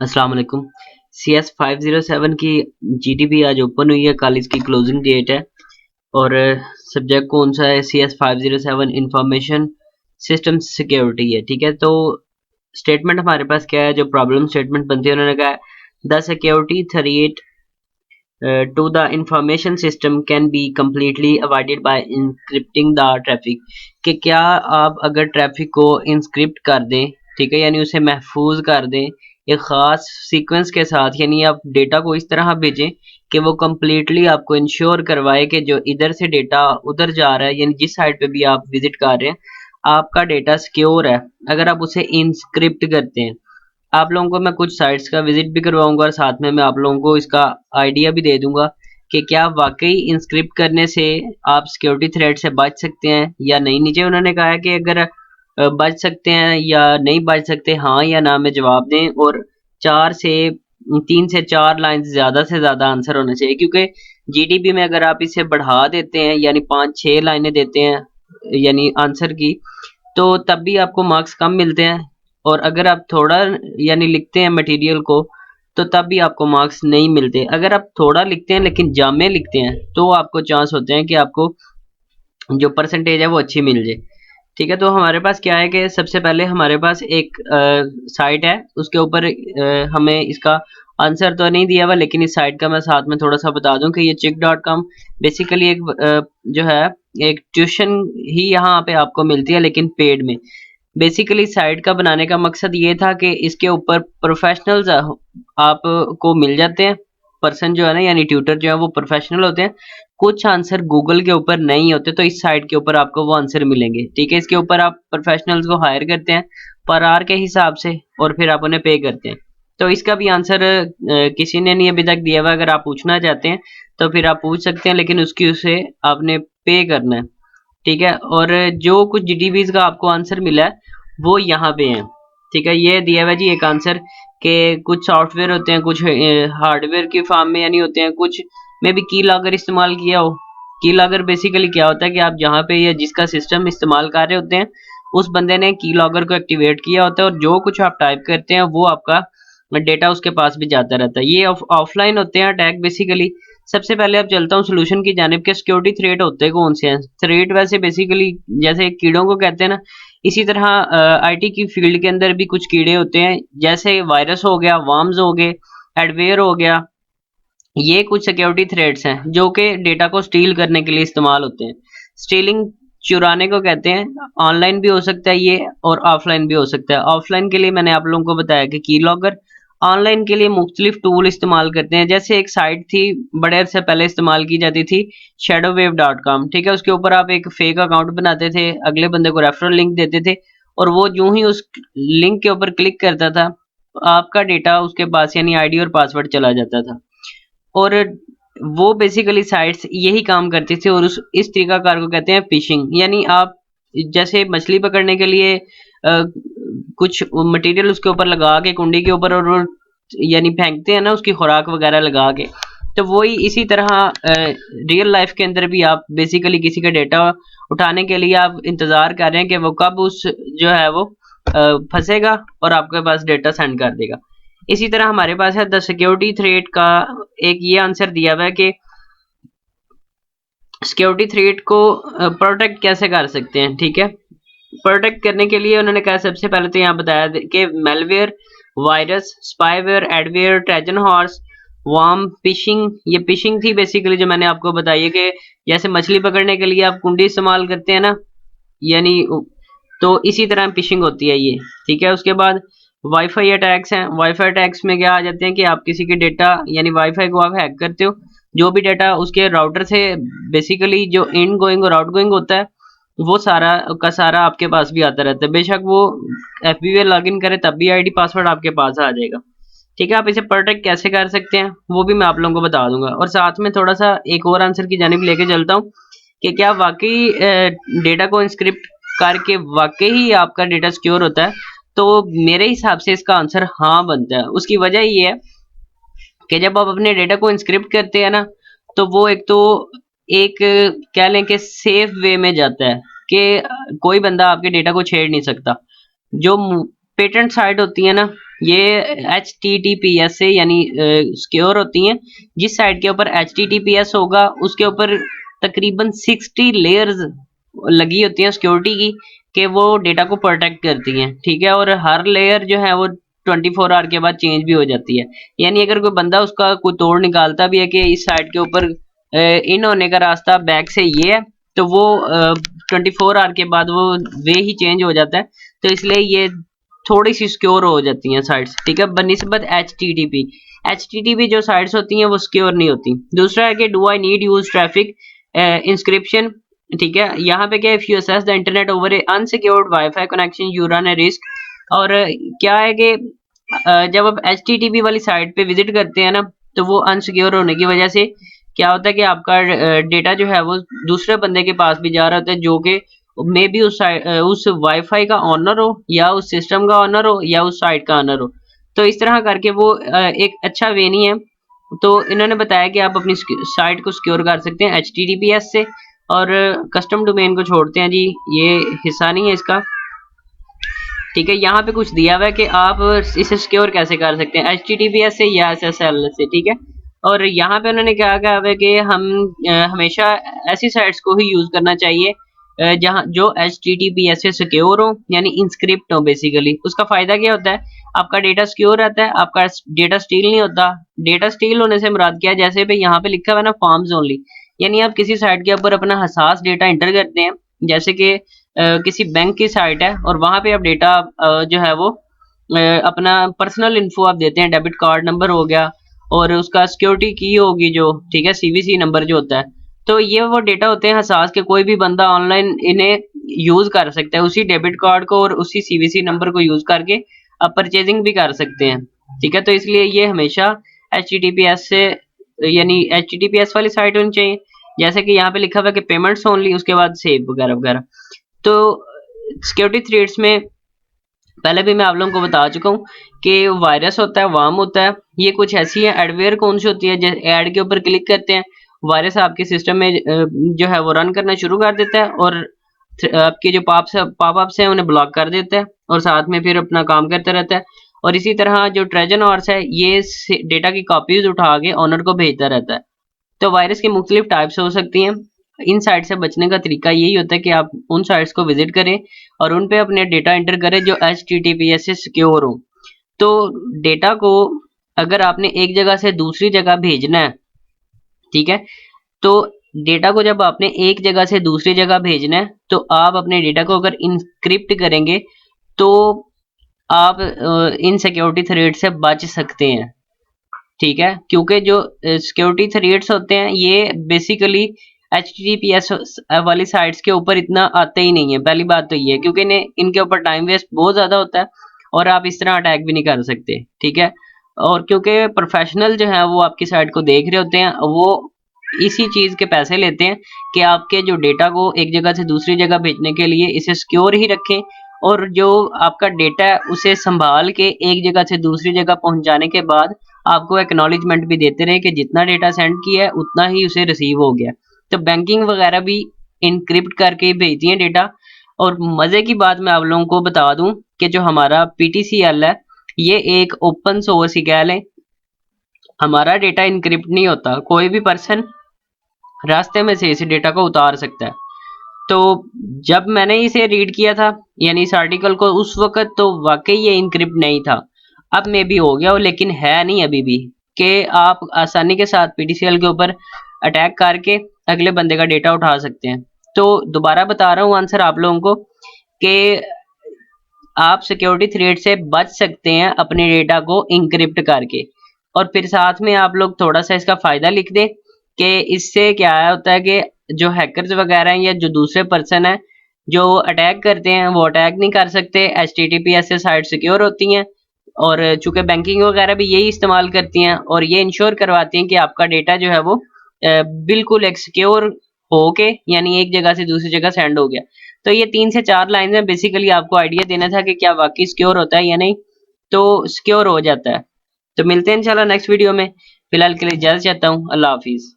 अस्सलाम वालेकुम। CS 507 की GDP आज ओपन हुई है, कल इसकी क्लोजिंग डेट है और सब्जेक्ट कौन सा है? CS 507 इंफॉर्मेशन सिस्टम सिक्योरिटी है। ठीक है, तो स्टेटमेंट हमारे पास क्या है? जो प्रॉब्लम स्टेटमेंट बनती है, उन्होंने कहा the security threat to the information system can be completely avoided by encrypting the traffic। कि क्या आप अगर ट्रैफिक को इंस्क्रिप्ट कर दें, ठीक है, यानी उसे महफूज कर दें एक ख़ास सीक्वेंस के साथ, यानी आप डेटा को इस तरह भेजें कि वो कम्प्लीटली आपको इंश्योर करवाए कि जो इधर से डेटा उधर जा रहा है, यानी जिस साइट पे भी आप विजिट कर रहे हैं आपका डेटा सिक्योर है अगर आप उसे इंस्क्रिप्ट करते हैं। आप लोगों को मैं कुछ साइट्स का विजिट भी करवाऊंगा और साथ में मैं आप लोगों को इसका आइडिया भी दे दूंगा कि क्या वाकई इंस्क्रिप्ट करने से आप सिक्योरिटी थ्रेट से बच सकते हैं या नहीं। नीचे उन्होंने कहा है कि अगर बच सकते हैं या नहीं बच सकते, हाँ या ना में जवाब दें और 3 से 4 लाइन ज़्यादा से ज़्यादा आंसर होना चाहिए, क्योंकि जीडीपी में अगर आप इसे बढ़ा देते हैं यानी 5-6 लाइनें देते हैं यानी आंसर की, तो तब भी आपको मार्क्स कम मिलते हैं। और अगर आप थोड़ा यानी लिखते हैं मटेरियल को, तो तब भी आपको मार्क्स नहीं मिलते। अगर आप थोड़ा लिखते हैं लेकिन जामे लिखते हैं तो आपको चांस होते हैं कि आपको जो परसेंटेज है वो अच्छी मिल जाए। ठीक है, तो हमारे पास क्या है कि सबसे पहले हमारे पास एक साइट है, उसके ऊपर हमें इसका आंसर तो नहीं दिया हुआ, लेकिन इस साइट का मैं साथ में थोड़ा सा बता दूं कि ये chick.com बेसिकली एक जो है एक ट्यूशन ही यहाँ पे आपको मिलती है लेकिन पेड में। बेसिकली साइट का बनाने का मकसद ये था कि इसके ऊपर प्रोफेशनल्स आपको मिल जाते हैं। पर्सन जो है ना, यानी ट्यूटर जो है वो प्रोफेशनल होते हैं। कुछ आंसर गूगल के ऊपर नहीं होते, तो इस साइट के ऊपर आपको वो आंसर मिलेंगे। ठीक है, इसके ऊपर आप प्रोफेशनल्स को हायर करते हैं पर आवर के हिसाब से और फिर आप उन्हें पे करते हैं। तो इसका भी आंसर किसी ने नहीं अभी तक दिया हुआ। अगर आप पूछना चाहते हैं तो फिर आप पूछ सकते हैं, लेकिन उसकी उसे आपने पे करना है। ठीक है, और जो कुछ जीडीपीज का आपको आंसर मिला है वो यहाँ पे है। ठीक है, ये दिया हुआ है जी एक आंसर के कुछ सॉफ्टवेयर होते हैं, कुछ हार्डवेयर की फॉर्म में यानी होते हैं, कुछ में भी की लॉगर इस्तेमाल किया हो। की लॉगर बेसिकली क्या होता है कि आप जहाँ पे या जिसका सिस्टम इस्तेमाल कर रहे होते हैं उस बंदे ने की लॉगर को एक्टिवेट किया होता है और जो कुछ आप टाइप करते हैं वो आपका डेटा उसके पास भी जाता रहता है। ये ऑफलाइन होते हैं अटैक बेसिकली। सबसे पहले अब चलता हूँ सोल्यूशन की जानिब के सिक्योरिटी थ्रेट होते कौन से हैं। थ्रेट वैसे बेसिकली जैसे कीड़ों को कहते हैं ना, इसी तरह आईटी की फील्ड के अंदर भी कुछ कीड़े होते हैं, जैसे वायरस हो गया, वर्म्स हो गए, एडवेयर हो गया। ये कुछ सिक्योरिटी थ्रेट्स हैं जो कि डेटा को स्टील करने के लिए इस्तेमाल होते हैं। स्टीलिंग चुराने को कहते हैं। ऑनलाइन भी हो सकता है ये और ऑफलाइन भी हो सकता है। ऑफलाइन के लिए मैंने आप लोगों को बताया कि की लॉगर। ऑनलाइन के लिए मुख्तलिफ टूल इस्तेमाल करते हैं, जैसे एक साइट थी बड़े अरसे पहले इस्तेमाल की जाती थी shadowwave.com। ठीक है, उसके ऊपर आप एक फेक अकाउंट बनाते थे, अगले बंदे को रेफरल लिंक देते थे और वो यूं ही उस लिंक के ऊपर क्लिक करता था आपका डेटा उसके पास यानी आईडी और पासवर्ड चला जाता था। और वो बेसिकली साइट्स यही काम करती थी और उस इस तरीकाकार को कहते हैं फिशिंग। यानी आप जैसे मछली पकड़ने के लिए कुछ मटेरियल उसके ऊपर लगा के कुंडी के ऊपर और वो यानी फेंकते हैं ना उसकी खुराक वगैरह लगा के, तो वही इसी तरह रियल लाइफ के अंदर भी आप बेसिकली किसी का डेटा उठाने के लिए आप इंतजार कर रहे हैं कि वो कब उस जो है वो फंसेगा और आपके पास डेटा सेंड कर देगा। इसी तरह हमारे पास है द सिक्योरिटी थ्रेट का एक ये आंसर दिया हुआ है कि सिक्योरिटी थ्रेट को प्रोटेक्ट कैसे कर सकते हैं। ठीक है, प्रोटेक्ट करने के लिए उन्होंने कहा सबसे पहले तो यहाँ बताया कि malware, virus, spyware, adware, Trojan horse, warm, fishing. ये फिशिंग थी बेसिकली जो मैंने आपको बताई है कि जैसे मछली पकड़ने के लिए आप कुंडी इस्तेमाल करते हैं ना, यानी तो इसी तरह फिशिंग होती है ये। ठीक है, उसके बाद वाईफाई अटैक्स हैं। वाईफाई अटैक्स में क्या आ जाते हैं कि आप किसी के डेटा यानी वाईफाई को आप हैक करते हो, जो भी डेटा उसके राउटर से बेसिकली जो इन गोइंग और आउट गोइंग होता है वो सारा का सारा आपके पास भी आता रहता है। बेशक वो एफबीवे लॉगिन करे तब भी आईडी पासवर्ड आपके पास आ जाएगा। ठीक है, आप इसे प्रोटेक्ट कैसे कर सकते हैं वो भी मैं आप लोगों को बता दूंगा और साथ में थोड़ा सा एक और आंसर की जानिब लेके चलता हूँ कि क्या वाकई डेटा को इंस्क्रिप्ट करके वाकई ही आपका डेटा सिक्योर होता है। तो मेरे हिसाब से इसका आंसर हाँ बनता है। उसकी वजह ये है कि जब आप अपने डेटा को इंस्क्रिप्ट करते हैं ना, तो वो एक कह लें कि सेफ वे में जाता है कि कोई बंदा आपके डेटा को छेड़ नहीं सकता। जो पेटेंट साइट होती है ना, ये HTTPS से यानी सिक्योर होती हैं। जिस साइट के ऊपर HTTPS होगा उसके ऊपर तकरीबन 60 लेयर्स लगी होती हैं सिक्योरिटी की, कि वो डेटा को प्रोटेक्ट करती हैं, ठीक है। और हर लेयर जो है वो 24 आवर के बाद चेंज भी हो जाती है। यानी अगर कोई बंदा उसका कोई तोड़ निकालता भी है कि इस साइट के ऊपर इन होने का रास्ता बैक से ये है, तो वो 24 आवर के बाद वो वे ही चेंज हो जाता है। तो इसलिए ये थोड़ी सी सिक्योर हो जाती हैं साइट्स, ठीक है, बनिस्बत एचटीटीपी जो साइट्स होती हैं वो सिक्योर नहीं होती। दूसरा है कि do I need use traffic inscription, ठीक है। यहाँ पे क्या, if you assess the internet over A unsecured wifi connection you run A risk. और क्या है कि जब आप HTTP वाली साइट पे विजिट करते हैं ना, तो वो अनसिक्योर होने की वजह से क्या होता है कि आपका डेटा जो है वो दूसरे बंदे के पास भी जा रहा होता है, जो कि मे बी उस वाईफाई का ऑनर हो, या उस सिस्टम का ऑनर हो, या उस साइट का ऑनर हो। तो इस तरह करके वो एक अच्छा वे नहीं है। तो इन्होंने बताया कि आप अपनी साइट को सिक्योर कर सकते हैं HTTPS से। और कस्टम डोमेन को छोड़ते हैं जी, ये हिस्सा नहीं है इसका, ठीक है। यहाँ पे कुछ दिया हुआ है कि आप इसे सिक्योर कैसे कर सकते हैं, HTTPS से या SSL से, ठीक है। और यहाँ पे उन्होंने क्या कहा है कि हम हमेशा ऐसी साइट्स को ही यूज करना चाहिए जहाँ जो HTTPS से सिक्योर हो, यानी इंस्क्रिप्ट हो। बेसिकली उसका फायदा क्या होता है, आपका डेटा सिक्योर रहता है, आपका डेटा स्टील नहीं होता। डेटा स्टील होने से मुराद क्या है, जैसे भी यहाँ पे लिखा हुआ है ना, फॉर्म्स ओनली, यानी आप किसी साइट के ऊपर अपना हसास डेटा इंटर करते हैं, जैसे कि किसी बैंक की साइट है और वहां पे आप डेटा जो है वो अपना पर्सनल इन्फो आप देते हैं, डेबिट कार्ड नंबर हो गया और उसका सिक्योरिटी की होगी जो, ठीक है, CVC नंबर जो होता है। तो ये वो डेटा होते हैं हसास के, कोई भी बंदा ऑनलाइन इन्हें यूज कर सकता है, उसी डेबिट कार्ड को और उसी CVC नंबर को यूज करके आप परचेजिंग भी कर सकते हैं, ठीक है। तो इसलिए ये हमेशा HTTPS से यानी HTTPS वाली साइट होनी चाहिए। जैसे कि यहाँ पे लिखा हुआ है कि पेमेंट्स ओनली, उसके बाद सेव वगैरह वगैरह। तो सिक्योरिटी थ्रेट्स में पहले भी मैं आप लोगों को बता चुका हूँ कि वायरस होता है, वार्म होता है, ये कुछ ऐसी है। एडवेयर कौन सी होती है, जैसे ऐड के ऊपर क्लिक करते हैं, वायरस आपके सिस्टम में जो है वो रन करना शुरू कर देता है और आपके जो पॉपअप्स हैं उन्हें ब्लॉक कर देता है और साथ में फिर अपना काम करता रहता है। और इसी तरह जो ट्रोजन हॉर्स है, ये डेटा की कॉपीज उठा के ओनर को भेजता रहता है। तो वायरस की मुख्तलिफ टाइप्स हो सकती हैं। इन साइट से बचने का तरीका यही होता है कि आप उन साइट्स को विजिट करें और उन पे अपने डेटा एंटर करें जो HTTPS से सिक्योर हो। तो डेटा को अगर आपने एक जगह से दूसरी जगह भेजना है, ठीक है, तो डेटा को जब आपने एक जगह से दूसरी जगह भेजना है, तो आप अपने डेटा को अगर इनक्रिप्ट करेंगे तो आप इन सिक्योरिटी थ्रेट से बच सकते हैं, ठीक है। क्योंकि जो सिक्योरिटी थ्रेट्स होते हैं ये बेसिकली HTTPS वाली साइट्स के ऊपर इतना आते ही नहीं है। पहली बात तो ये है क्योंकि इनके ऊपर टाइम वेस्ट बहुत ज़्यादा होता है और आप इस तरह अटैक भी नहीं कर सकते, ठीक है। और क्योंकि प्रोफेशनल जो है वो आपकी साइट को देख रहे होते हैं, वो इसी चीज़ के पैसे लेते हैं कि आपके जो डेटा को एक जगह से दूसरी जगह भेजने के लिए इसे सिक्योर ही रखें, और जो आपका डेटा है उसे संभाल के एक जगह से दूसरी जगह पहुंचाने के बाद आपको एक्नॉलेजमेंट भी देते रहे कि जितना डेटा सेंड किया है उतना ही उसे रिसीव हो गया। तो बैंकिंग वगैरह भी इनक्रिप्ट करके ही भेजती हैं डेटा। और मज़े की बात मैं आप लोगों को बता दूं कि जो हमारा PTCL है, ये एक ओपन सोर्स सिग्नल है। हमारा डेटा इनक्रिप्ट नहीं होता, कोई भी पर्सन रास्ते में से इस डेटा को उतार सकता है। तो जब मैंने इसे रीड किया था, यानी इस आर्टिकल को, उस वक्त तो वाकई ये इनक्रिप्ट नहीं था। अब मे भी हो गया हो, लेकिन है नहीं अभी भी, कि आप आसानी के साथ PTCL के ऊपर अटैक करके अगले बंदे का डेटा उठा सकते हैं। तो दोबारा बता रहा हूँ आंसर आप लोगों को कि आप सिक्योरिटी थ्रेट से बच सकते हैं अपने डेटा को इंक्रिप्ट करके। और फिर साथ में आप लोग थोड़ा सा इसका फायदा लिख दें कि इससे क्या होता है कि जो हैकर्स वगैरह हैं या जो दूसरे पर्सन है जो अटैक करते हैं वो अटैक नहीं कर सकते। HTTPS से साइट सिक्योर होती हैं और चूंकि बैंकिंग वगैरह भी यही इस्तेमाल करती हैं और ये इंश्योर करवाती हैं कि आपका डेटा जो है वो बिल्कुल एक सिक्योर हो के, यानी एक जगह से दूसरी जगह सेंड हो गया। तो ये 3 से 4 लाइन में बेसिकली आपको आइडिया देना था कि क्या वाकई सिक्योर होता है या नहीं। तो सिक्योर हो जाता है। तो मिलते हैं इंशाल्लाह नेक्स्ट वीडियो में। फिलहाल के लिए इजाज़त चाहता हूँ। अल्लाह हाफिज़।